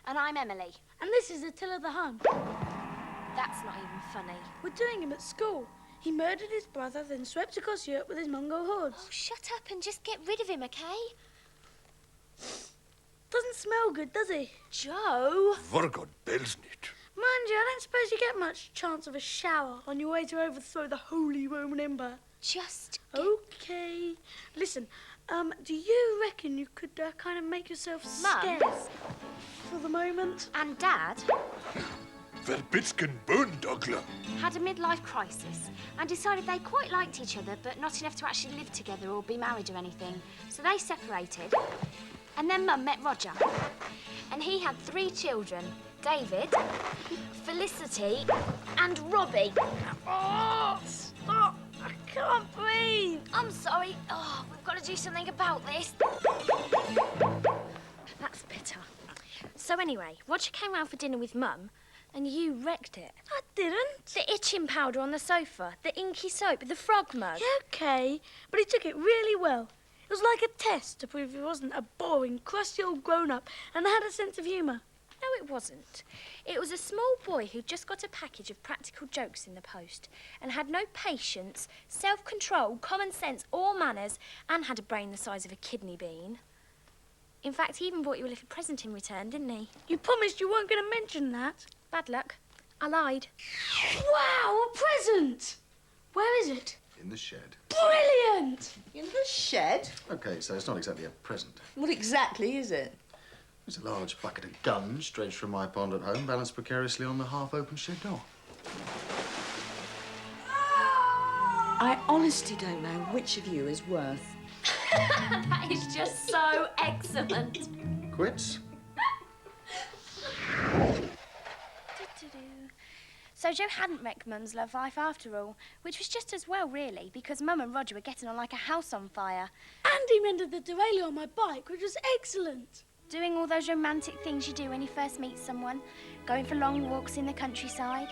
And I'm Emily. And this is Attila the Hun. That's not even funny. We're doing him at school. He murdered his brother, then swept across Europe with his Mongol hordes. Oh, shut up and just get rid of him, okay? Doesn't smell good, does he? Joe! Vargod Belsnit. Mind you, I don't suppose you get much chance of a shower on your way to overthrow the Holy Roman Empire. Just Okay. Listen, do you reckon you could kind of make yourself Mum? scarce for the moment? And Dad Verbitsken Boondogler. had a midlife crisis and decided they quite liked each other, but not enough to actually live together or be married or anything. So they separated. And then Mum met Roger. And he had 3 children. David, Felicity, and Robbie. Oh, stop! I can't breathe. I'm sorry. Oh, we've got to do something about this. That's bitter. So anyway, Roger came round for dinner with Mum, and you wrecked it. I didn't. The itching powder on the sofa, the inky soap, the frog mug. Yeah, okay, but he took it really well. It was like a test to prove he wasn't a boring, crusty old grown-up and had a sense of humour. No, it wasn't. It was a small boy who just got a package of practical jokes in the post and had no patience, self-control, common sense or manners and had a brain the size of a kidney bean. In fact, he even brought you a little present in return, didn't he? You promised you weren't going to mention that. Bad luck. I lied. Wow, a present! Where is it? In the shed. Brilliant! In the shed? OK, so it's not exactly a present. What exactly is it? It's a large bucket of guns dredged from my pond at home, balanced precariously on the half-open shed door. I honestly don't know which of you is worth. That is just so excellent. Quits? So Joe hadn't wrecked Mum's love life after all, which was just as well, really, because Mum and Roger were getting on like a house on fire. And he mended the derailleur on my bike, which was excellent. Doing all those romantic things you do when you first meet someone, going for long walks in the countryside,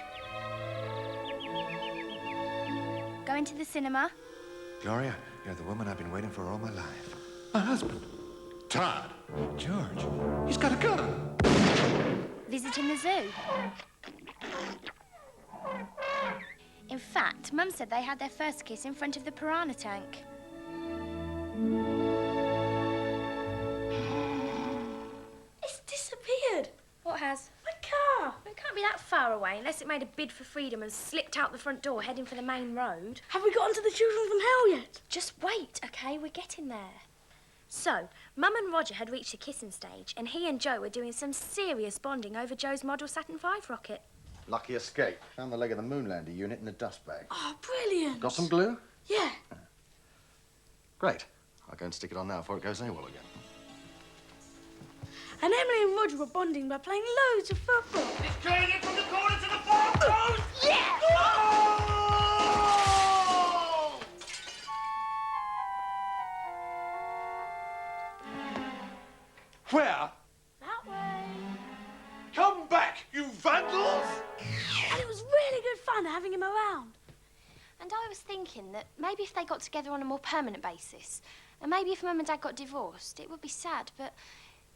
going to the cinema. Gloria, you're the woman I've been waiting for all my life. My husband. Todd. George. He's got a gun. Visiting the zoo. In fact, Mum said they had their first kiss in front of the piranha tank. It's disappeared. What has? My car. It can't be that far away unless it made a bid for freedom and slipped out the front door heading for the main road. Have we gotten to the children from hell yet? Just wait, OK? We're getting there. So, Mum and Roger had reached the kissing stage and he and Joe were doing some serious bonding over Joe's model Saturn V rocket. Lucky escape. Found the leg of the moonlander unit in a dust bag. Oh, brilliant. Got some glue? Yeah. Great. I'll go and stick it on now before it goes AWOL again. And Emily and Roger were bonding by playing loads of football. He's carrying it from the corner to the far post. Yeah! Oh! Where? That way. Come back, you vandals! And it was really good fun having him around. And I was thinking that maybe if they got together on a more permanent basis, and maybe if Mum and Dad got divorced, it would be sad, but,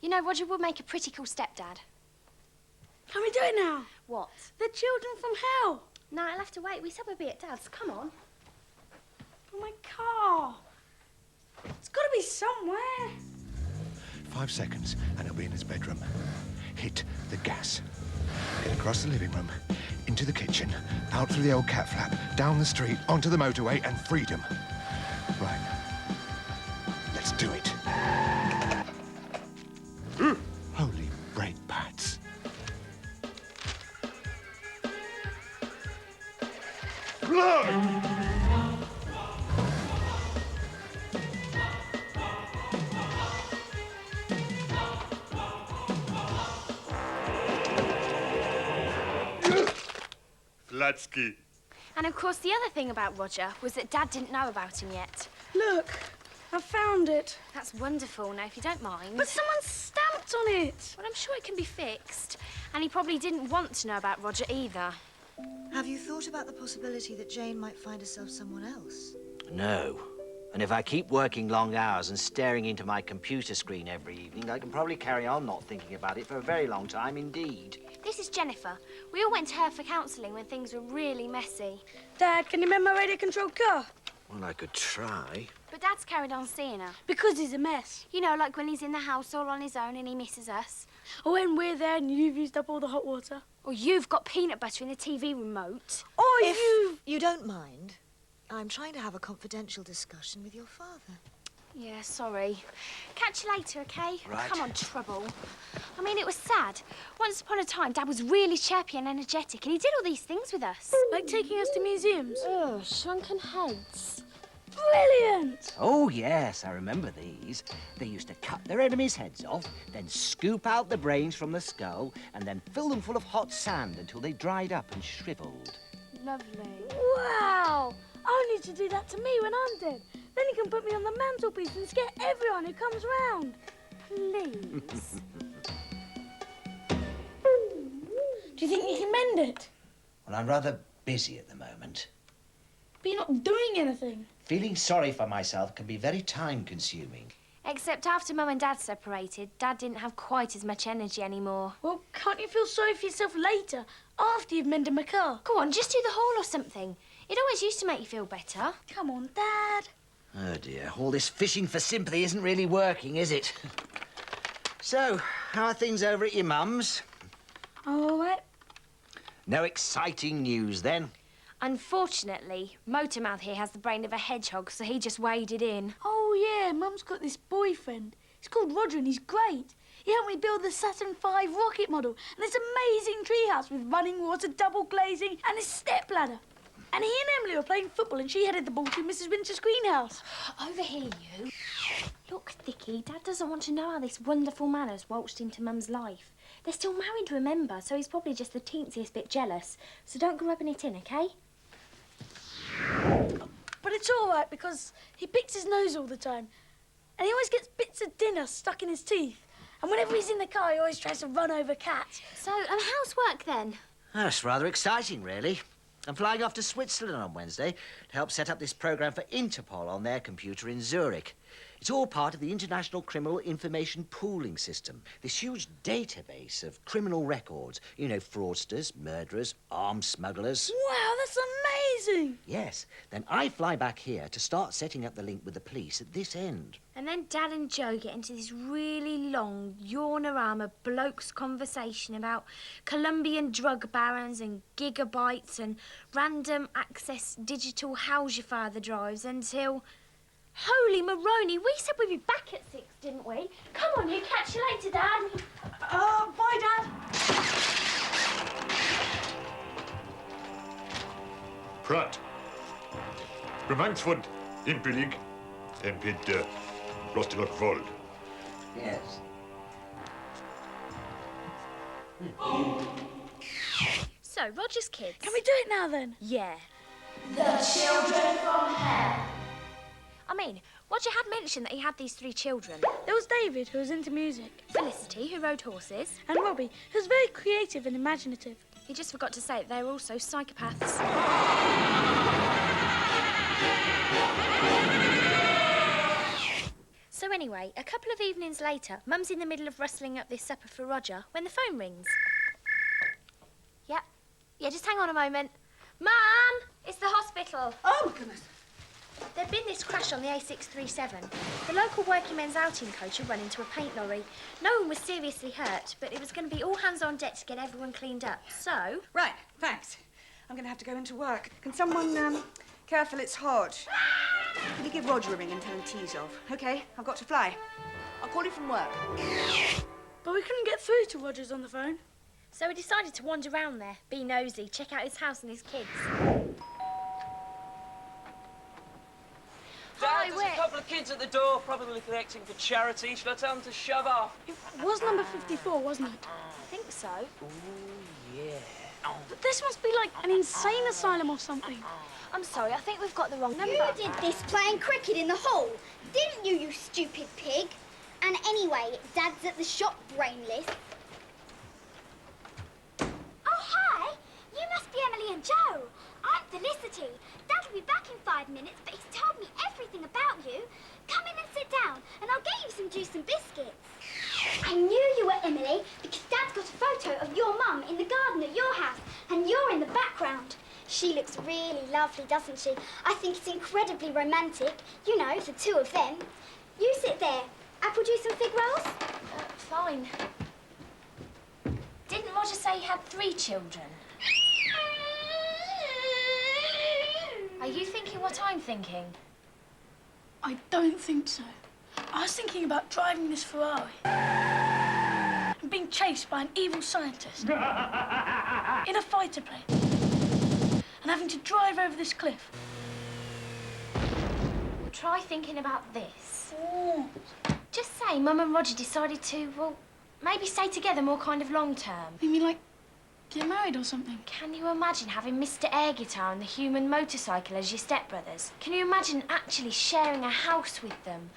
you know, Roger would make a pretty cool stepdad. Can we do it now? What? The children from hell. No, I'll have to wait. We said we'd be at Dad's. Come on. But my car. It's got to be somewhere. 5 seconds, and he'll be in his bedroom. Hit the gas. Get across the living room, into the kitchen, out through the old cat flap, down the street, onto the motorway, and freedom. Right. Let's do it. Holy brake pads. Blood! Flatsky. And, of course, the other thing about Roger was that Dad didn't know about him yet. Look, I found it. That's wonderful. Now, if you don't mind... But someone stamped on it. Well, I'm sure it can be fixed. And he probably didn't want to know about Roger either. Have you thought about the possibility that Jane might find herself someone else? No. And if I keep working long hours and staring into my computer screen every evening, I can probably carry on not thinking about it for a very long time indeed. This is Jennifer. We all went to her for counselling when things were really messy. Dad, can you mend my radio-controlled car? Well, I could try. But Dad's carried on seeing her. Because he's a mess. You know, like when he's in the house all on his own and he misses us. Or when we're there and you've used up all the hot water. Or you've got peanut butter in the TV remote. Or If you don't mind, I'm trying to have a confidential discussion with your father. Yeah, sorry. Catch you later, OK? Right. Come on, trouble. I mean, it was sad. Once upon a time, Dad was really chirpy and energetic, and he did all these things with us. Like taking us to museums. Ugh, shrunken heads. Brilliant! Oh, yes, I remember these. They used to cut their enemies' heads off, then scoop out the brains from the skull, and then fill them full of hot sand until they dried up and shriveled. Lovely. Wow! I need to do that to me when I'm dead. Then you can put me on the mantelpiece and scare everyone who comes round. Please. Do you think you can mend it? Well, I'm rather busy at the moment. But you're not doing anything. Feeling sorry for myself can be very time-consuming. Except after Mum and Dad separated, Dad didn't have quite as much energy anymore. Well, can't you feel sorry for yourself later, after you've mended my car? Go on, just do the haul or something. It always used to make you feel better. Come on, Dad. Oh, dear. All this fishing for sympathy isn't really working, is it? So, how are things over at your mum's? All right. No exciting news, then? Unfortunately, Motormouth here has the brain of a hedgehog, so he just waded in. Oh, yeah, Mum's got this boyfriend. He's called Roger and he's great. He helped me build the Saturn V rocket model and this amazing treehouse with running water, double glazing and a step ladder. And he and Emily were playing football and she headed the ball to Mrs. Winter's greenhouse. Over here, you. Look, Dickie, Dad doesn't want to know how this wonderful man has waltzed into Mum's life. They're still married, remember, so he's probably just the teensiest bit jealous. So don't go rubbing it in, OK? But it's all right because he picks his nose all the time. And he always gets bits of dinner stuck in his teeth. And whenever he's in the car, he always tries to run over cats. So, how's work then? That's rather exciting, really. I'm flying off to Switzerland on Wednesday to help set up this programme for Interpol on their computer in Zurich. It's all part of the International Criminal Information Pooling System, this huge database of criminal records. You know, fraudsters, murderers, arms smugglers. Wow, that's amazing! Yes. Then I fly back here to start setting up the link with the police at this end. And then Dad and Joe get into this really long, yawnorama blokes conversation about Colombian drug barons and gigabytes and random access digital house your father drives until... Holy Moroni, we said we'd be back at 6, didn't we? Come on, you catch you later, Dad. Bye, Dad. Pratt. Bemanksford, impelig, empid, rostilok vold. Yes. So, Roger's kids. Can we do it now, then? Yeah. The children from hell. I mean, Roger had mentioned that he had these 3 children. There was David, who was into music. Felicity, who rode horses. And Robbie, who was very creative and imaginative. He just forgot to say that they were also psychopaths. So anyway, a couple of evenings later, Mum's in the middle of rustling up this supper for Roger when the phone rings. Yep. Yeah, just hang on a moment. Mum! It's the hospital. Oh, my goodness. There'd been this crash on the A637. The local working men's outing coach had run into a paint lorry. No one was seriously hurt, but it was going to be all hands on deck to get everyone cleaned up. So... Right, thanks. I'm going to have to go into work. Can someone, careful, it's hot. Can you give Roger a ring and tell him tease off? OK, I've got to fly. I'll call you from work. But we couldn't get through to Roger's on the phone. So we decided to wander around there, be nosy, check out his house and his kids. Dad, there's a couple of kids at the door, probably collecting for charity. Should I tell them to shove off? It was number 54, wasn't it? I think so. Ooh, yeah. But this must be like an insane asylum or something. I'm sorry, I think we've got the wrong number. You did this playing cricket in the hall, didn't you, you stupid pig? And anyway, Dad's at the shop, brainless. Oh, hi! You must be Emily and Joe. I'm Felicity. Dad will be back in 5 minutes, but he's told me everything about you. really lovely, doesn't she? I think it's incredibly romantic. You know, the two of them. You sit there. Apple juice and fig rolls? Fine. Didn't Roger say he had 3 children? Are you thinking what I'm thinking? I don't think so. I was thinking about driving this Ferrari and being chased by an evil scientist in a fighter plane and having to drive over this cliff. Try thinking about this. Oh. Just say Mum and Roger decided to, well, maybe stay together more kind of long term. You mean like get married or something? Can you imagine having Mr. Air Guitar and the human motorcycle as your stepbrothers? Can you imagine actually sharing a house with them?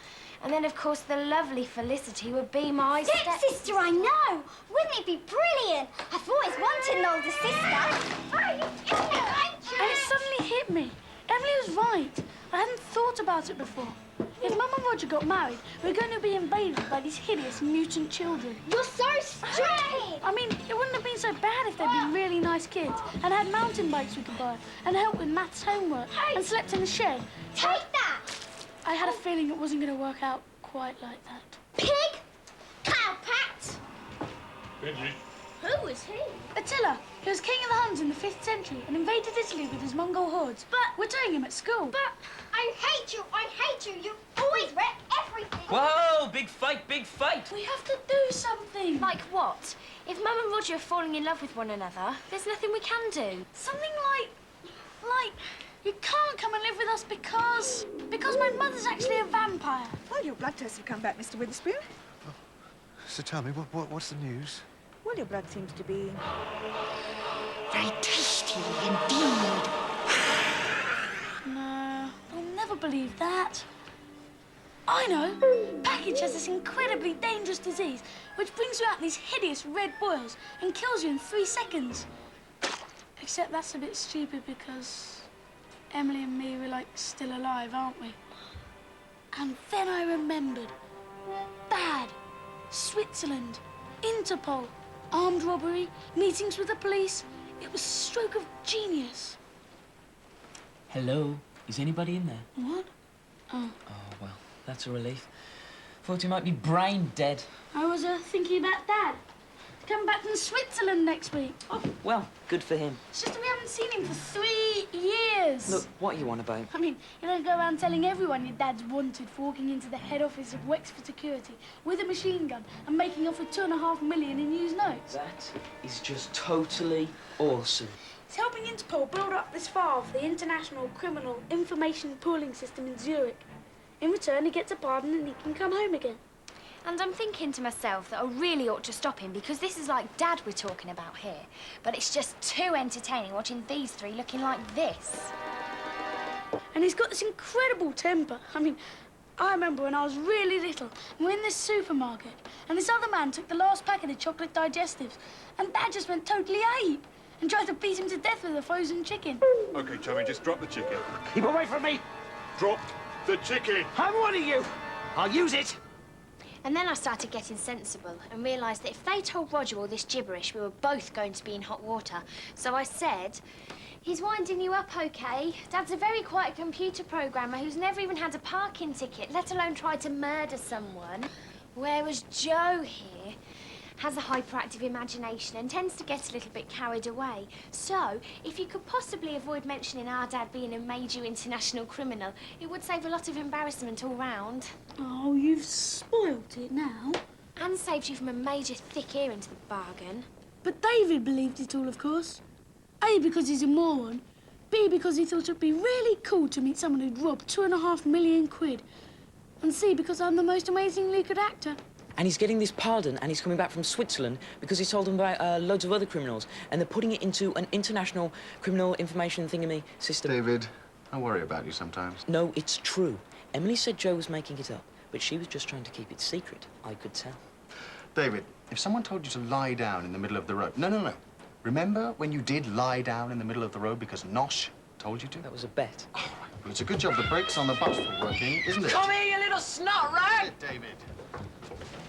And then, of course, the lovely Felicity would be my Stepsister, I know! Wouldn't it be brilliant? I've always wanted an older sister. And it suddenly hit me. Emily was right. I hadn't thought about it before. If Mum and Roger got married, we're going to be invaded by these hideous mutant children. You're so stupid! I mean, it wouldn't have been so bad if they'd been really nice kids and had mountain bikes we could buy and helped with maths homework and slept in the shed. Take that! I had a feeling it wasn't going to work out quite like that. Pig! Cowpat! Benji. Who was he? Attila. He was king of the Huns in the 5th century and invaded Italy with his Mongol hordes. But we're doing him at school. But I hate you! I hate you! You always wreck everything! Whoa! Big fight, big fight! We have to do something. Like what? If Mum and Roger are falling in love with one another, there's nothing we can do. Something like you can't come and live with us because my mother's actually a vampire. Well, your blood tests have come back, Mr. Witherspoon. So tell me, what's the news? Well, your blood seems to be... Very tasty indeed. No, I'll never believe that. I know. Package has this incredibly dangerous disease which brings you out in these hideous red boils and kills you in 3 seconds. Except that's a bit stupid because Emily and me were, like, still alive, aren't we? And then I remembered. Dad, Switzerland, Interpol, armed robbery, meetings with the police. It was a stroke of genius. Hello? Is anybody in there? What? Oh. Oh, well, that's a relief. Thought he might be brain dead. I was thinking about Dad. Come back from Switzerland next week. Oh, well, good for him. It's just that we haven't seen him for 3 years. Look, what are you on about? I mean, you don't go around telling everyone your dad's wanted for walking into the head office of Wexford Security with a machine gun and making off with $2.5 million in used notes. That is just totally awesome. He's helping Interpol build up this file for the International Criminal Information Pooling System in Zurich. In return, he gets a pardon and he can come home again. And I'm thinking to myself that I really ought to stop him because this is like Dad we're talking about here. But it's just too entertaining watching these 3 looking like this. And he's got this incredible temper. I mean, I remember when I was really little, we were in this supermarket, and this other man took the last packet of chocolate digestives, and Dad just went totally ape and tried to beat him to death with a frozen chicken. OK, Tommy, just drop the chicken. Keep away from me! Drop the chicken! I'm warning you! I'll use it! And then I started getting sensible and realised that if they told Roger all this gibberish, we were both going to be in hot water. So I said, he's winding you up, OK? Dad's a very quiet computer programmer who's never even had a parking ticket, let alone tried to murder someone. Whereas Joe here has a hyperactive imagination and tends to get a little bit carried away. So, if you could possibly avoid mentioning our dad being a major international criminal, it would save a lot of embarrassment all round. Oh, you've spoilt it now. And saved you from a major thick ear into the bargain. But David believed it all, of course. A, because he's a moron. B, because he thought it'd be really cool to meet someone who'd robbed £2.5 million. And C, because I'm the most amazingly good actor. And he's getting this pardon, and he's coming back from Switzerland because he told them about loads of other criminals, and they're putting it into an international criminal information thingamy system. David, I worry about you sometimes. No, it's true. Emily said Joe was making it up, but she was just trying to keep it secret. I could tell. David, if someone told you to lie down in the middle of the road... No. Remember when you did lie down in the middle of the road because Nosh told you to? That was a bet. All right. Well, it's a good job the brakes on the bus were working, isn't it? Come here, you little snot rat! David.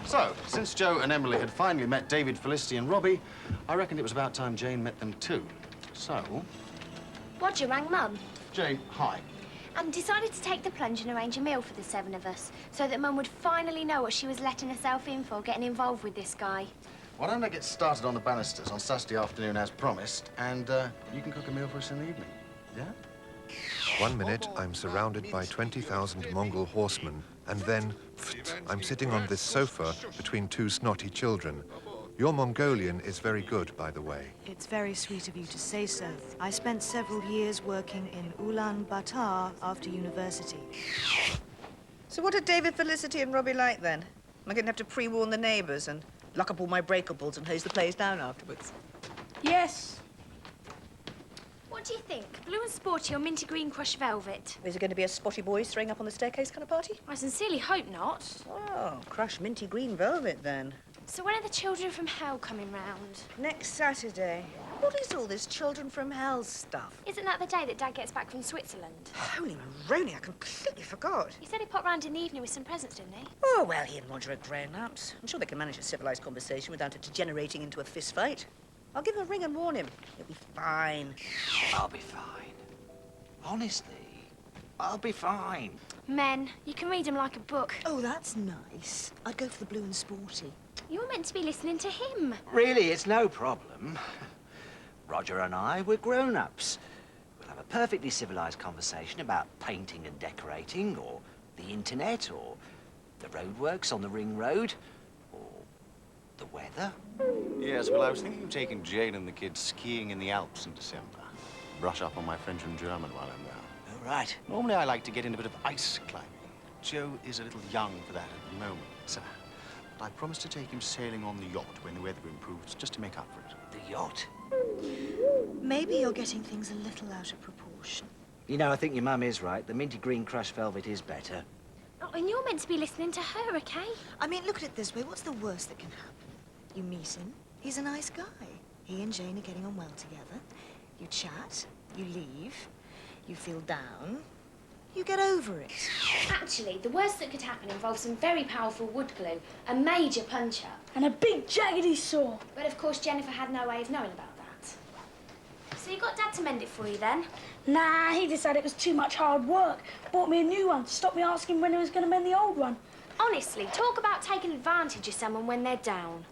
So, since Joe and Emily had finally met David, Felicity and Robbie, I reckoned it was about time Jane met them too. So, Roger rang Mum Jane, hi. and decided to take the plunge and arrange a meal for the 7 of us so that Mum would finally know what she was letting herself in for, getting involved with this guy. Why don't I get started on the banisters on Saturday afternoon as promised, and you can cook a meal for us in the evening, yeah? 1 minute, I'm surrounded by 20,000 Mongol horsemen, and then, I'm sitting on this sofa between 2 snotty children. Your Mongolian is very good, by the way. It's very sweet of you to say so. I spent several years working in Ulaanbaatar after university. So what are David, Felicity and Robbie like, then? Am I going to have to pre-warn the neighbours and lock up all my breakables and hose the place down afterwards? Yes. What do you think? Blue and sporty or minty green crushed velvet? Is it going to be a spotty boys throwing up on the staircase kind of party? I sincerely hope not. Oh, crushed minty green velvet, then. So when are the children from hell coming round? Next Saturday. What is all this children from hell stuff? Isn't that the day that Dad gets back from Switzerland? Holy Maroney, I completely forgot. He said he popped round in the evening with some presents, didn't he? Oh, well, he and Roger are grown-ups. I'm sure they can manage a civilised conversation without it degenerating into a fist fight. I'll give him a ring and warn him. He'll be fine. I'll be fine. Honestly, I'll be fine. Men, you can read him like a book. Oh, that's nice. I'd go for the blue and sporty. You were meant to be listening to him. Really, it's no problem. Roger and I, we're grown-ups. We'll have a perfectly civilised conversation about painting and decorating, or the internet, or the roadworks on the ring road, or the weather. Yes, well, I was thinking of taking Jane and the kids skiing in the Alps in December. Brush up on my French and German while I'm there. All right. Normally, I like to get in a bit of ice climbing. Joe is a little young for that at the moment, so... But I promised to take him sailing on the yacht when the weather improves, just to make up for it. The yacht? Maybe you're getting things a little out of proportion. You know, I think your mum is right. The minty green crushed velvet is better. Oh, and you're meant to be listening to her, okay? I mean, look at it this way. What's the worst that can happen? You meet him. He's a nice guy. He and Jane are getting on well together. You chat. You leave. You feel down. You get over it. Actually, the worst that could happen involves some very powerful wood glue, a major punch-up. And a big jaggedy saw. But of course, Jennifer had no way of knowing about that. So you got Dad to mend it for you then? Nah, he decided it was too much hard work. Bought me a new one to stop me asking when he was going to mend the old one. Honestly, talk about taking advantage of someone when they're down.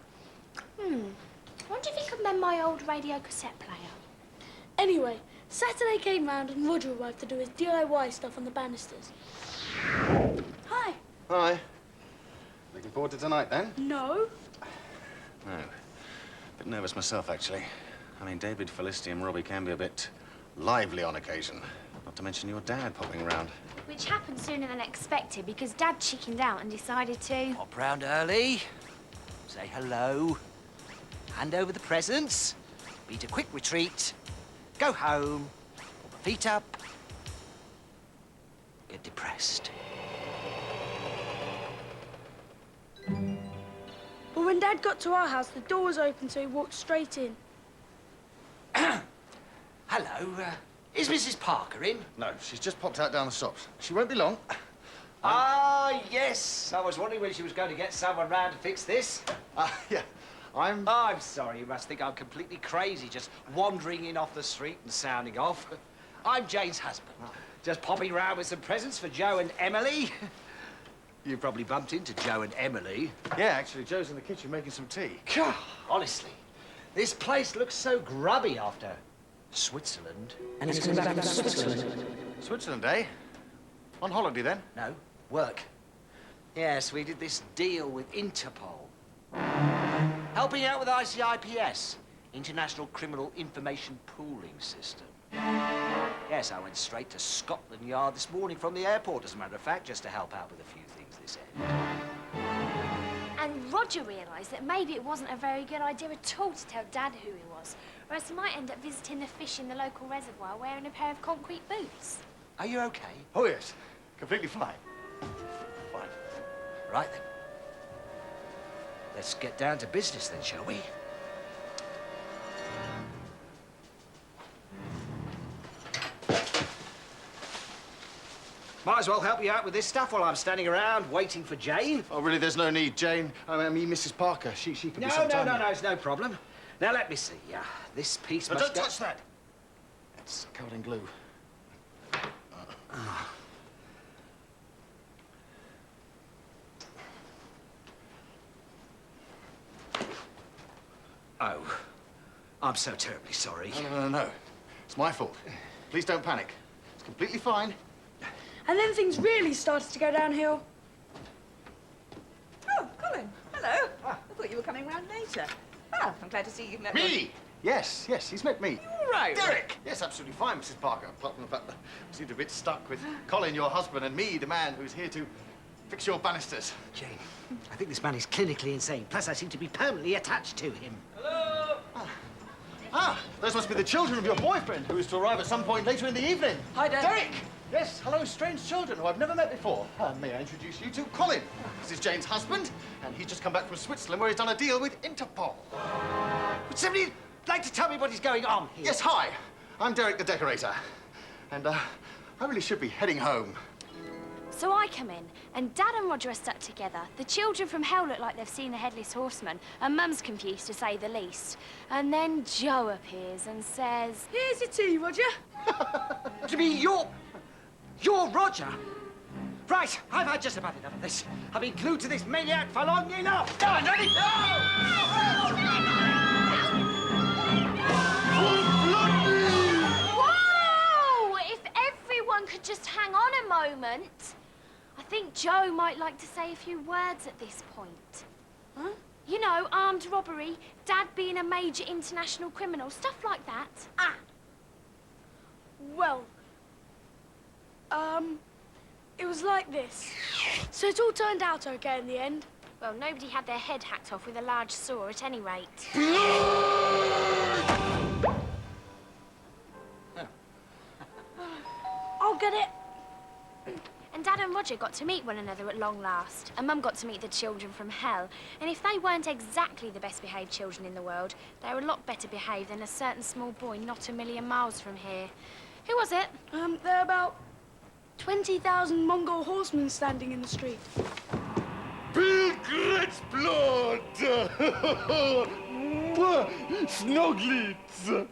I wonder if he could mend my old radio cassette player. Anyway, Saturday came round and Roger arrived to do his DIY stuff on the banisters. Hi. Hi. Looking forward to tonight, then? No. No. A bit nervous myself, actually. I mean, David, Felicity and Robbie can be a bit lively on occasion. Not to mention your dad popping around. Which happened sooner than expected because Dad chickened out and decided to... Hop round early, say hello, hand over the presents, beat a quick retreat, go home, pull the feet up, get depressed. But when Dad got to our house, the door was open, so he walked straight in. Hello, is Mrs. Parker in? No, she's just popped out down the shops. She won't be long. Ah, yes. I was wondering when she was going to get someone round to fix this. Yeah. I'm sorry. You must think I'm completely crazy, just wandering in off the street and sounding off. I'm Jane's husband. Just popping round with some presents for Joe and Emily. You probably bumped into Joe and Emily. Yeah, actually, Joe's in the kitchen making some tea. God, honestly, this place looks so grubby after Switzerland. And he's coming back from Switzerland. Switzerland, eh? On holiday, then? No, work. Yes, we did this deal with Interpol. Helping out with ICIPS, International Criminal Information Pooling System. Yes, I went straight to Scotland Yard this morning from the airport, as a matter of fact, just to help out with a few things this end. And Roger realised that maybe it wasn't a very good idea at all to tell Dad who he was, or else he might end up visiting the fish in the local reservoir wearing a pair of concrete boots. Are you okay? Oh, yes. Completely fine. Fine. Right then. Let's get down to business then, shall we? Might as well help you out with this stuff while I'm standing around waiting for Jane. Oh, really, there's no need, Jane. I mean, Mrs. Parker. She can be some time. No, it's no problem. Now, let me see. This piece must Don't touch that. It's covered in glue. Oh, I'm so terribly sorry. No. It's my fault. Please don't panic. It's completely fine. And then things really started to go downhill. Oh, Colin. Hello. I thought you were coming round later. Ah, I'm glad to see you've met Me? Yes, he's met me. All right. Derek! Yes, absolutely fine, Mrs. Parker. Apart from the fact that I seemed a bit stuck with Colin, your husband, and me, the man who's here to fix your banisters. Jane, I think this man is clinically insane. Plus, I seem to be permanently attached to him. Those must be the children of your boyfriend, who is to arrive at some point later in the evening. Hi, Derek. Derek! Yes, hello, strange children who I've never met before. May I introduce you to Colin? This is Jane's husband, and he's just come back from Switzerland where he's done a deal with Interpol. Would somebody like to tell me what is going on here? Yes, hi. I'm Derek the decorator. And, I really should be heading home. So I come in, and Dad and Roger are stuck together. The children from hell look like they've seen the Headless Horseman, and Mum's confused, to say the least. And then Joe appears and says... Here's your tea, Roger. To be you're Roger? Right, I've had just about enough of this. I've been glued to this maniac for long enough. Go on, ready? Whoa! If everyone could just hang on a moment. I think Joe might like to say a few words at this point. Huh? You know, armed robbery, Dad being a major international criminal, stuff like that. Ah. Well, it was like this. So it all turned out okay in the end. Well, nobody had their head hacked off with a large saw at any rate. I'll get it. And Dad and Roger got to meet one another at long last. And Mum got to meet the children from hell. And if they weren't exactly the best behaved children in the world, they were a lot better behaved than a certain small boy not a million miles from here. Who was it? There are about 20,000 Mongol horsemen standing in the street. Pilgrets blood! Snoglitz!